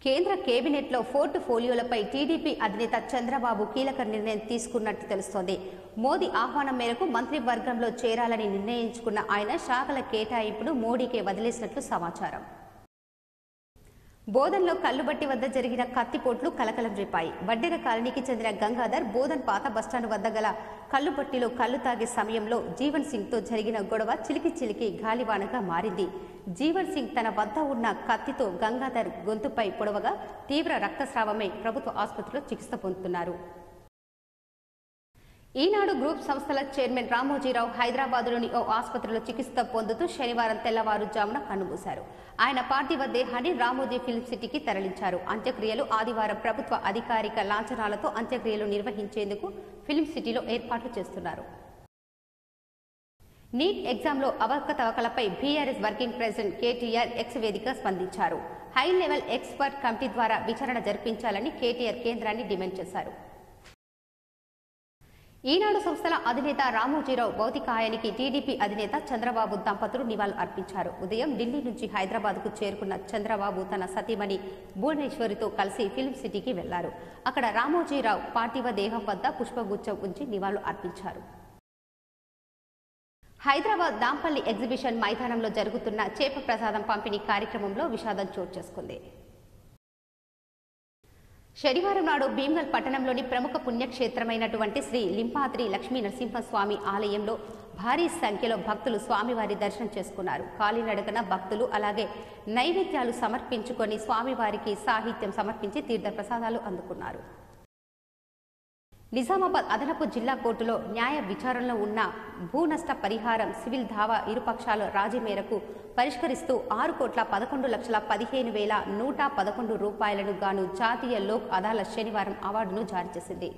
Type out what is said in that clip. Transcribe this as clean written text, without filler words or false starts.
కేంద్ర కేబినెట్లో పోర్టుఫోలియోలపై టీడీపీ అధినేత చంద్రబాబు కీలక నిర్ణయం తీసుకున్నట్టు తెలుస్తోంది. మోదీ ఆహ్వానం మేరకు మంత్రివర్గంలో చేరాలని నిర్ణయించుకున్న ఆయన శాఖల కేటాయింపును మోడీకే వదిలేసినట్లు సమాచారం. బోధన్లో కల్లుబట్టి వద్ద జరిగిన కత్తిపోట్లు కలకలం రేపాయి. వడ్డెర కాలనీకి చెందిన గంగాధర్ బోధన్ పాత బస్టాండ్ వద్ద గల కల్లుబట్టిలో కల్లు తాగే సమయంలో జీవన్ సింగ్తో జరిగిన గొడవ చిలికి గాలివానగా మారింది. జీవన్ సింగ్ తన వద్ద ఉన్న కత్తితో గంగాధర్ గొంతుపై పొడవగా తీవ్ర రక్తస్రావమై ప్రభుత్వ ఆసుపత్రిలో చికిత్స పొందుతున్నారు. ఈనాడు గ్రూప్ సంస్థల చైర్మన్ రామోజీరావు హైదరాబాద్లోని ఓ ఆసుపత్రిలో చికిత్స పొందుతూ శనివారం తెల్లవారుజామున కన్నుమూశారు. ఆయన పార్థివ దేహాన్ని రామోజీ ఫిల్మ్ సిటీకి తరలించారు. అంత్యక్రియలు ఆదివారం ప్రభుత్వ అధికారిక లాంఛనాలతో అంత్యక్రియలు నిర్వహించేందుకు ఫిల్మ్ సిటీలో ఏర్పాట్లు చేస్తున్నారు. నీట్ ఎగ్జామ్లో అవకతవకలపై BRS working president KTR X వేదిక స్పందించారు. హై లెవెల్ ఎక్స్పర్ట్ కమిటీ ద్వారా విచారణ జరిపించాలని కేటీఆర్ కేంద్రాన్ని డిమాండ్ చేశారు. ఈనాడు సంస్థల అధినేత రామోజీరావు భౌతికాయానికి టీడీపీ అధినేత చంద్రబాబు దంపతులు నివాళులు అర్పించారు. ఉదయం ఢిల్లీ నుంచి హైదరాబాద్కు చేరుకున్న చంద్రబాబు తన సతీమణి భువనేశ్వరితో కలిసి ఫిల్మ్ సిటీకి వెళ్లారు. అక్కడ రామోజీరావు పార్థివ దేహం వద్ద పుష్పగుచ్చం ఉంచి నివాళులు అర్పించారు. హైదరాబాద్ నాంపల్లి ఎగ్జిబిషన్ మైదానంలో జరుగుతున్న చేప ప్రసాదం పంపిణీ కార్యక్రమంలో విషాదం చోటు చేసుకుంది. శనివారం నాడు భీమ్గల్ పట్టణంలోని ప్రముఖ పుణ్యక్షేత్రమైనటువంటి శ్రీ లింపాద్రి లక్ష్మీ నరసింహస్వామి ఆలయంలో భారీ సంఖ్యలో భక్తులు స్వామివారి దర్శనం చేసుకున్నారు. కాలినడకన భక్తులు అలాగే నైవేద్యాలు సమర్పించుకొని స్వామివారికి సాహిత్యం సమర్పించి తీర్థ ప్రసాదాలు అందుకున్నారు. నిజామాబాద్ అదనపు జిల్లా కోర్టులో న్యాయ విచారణలో ఉన్న భూ నష్ట పరిహారం సివిల్ దావా ఇరుపక్షాల రాజీ మేరకు పరిష్కరిస్తూ 6,11,15,111 రూపాయలను గాను జాతీయ లోక్ అదాలత్ శనివారం అవార్డును జారీ చేసింది.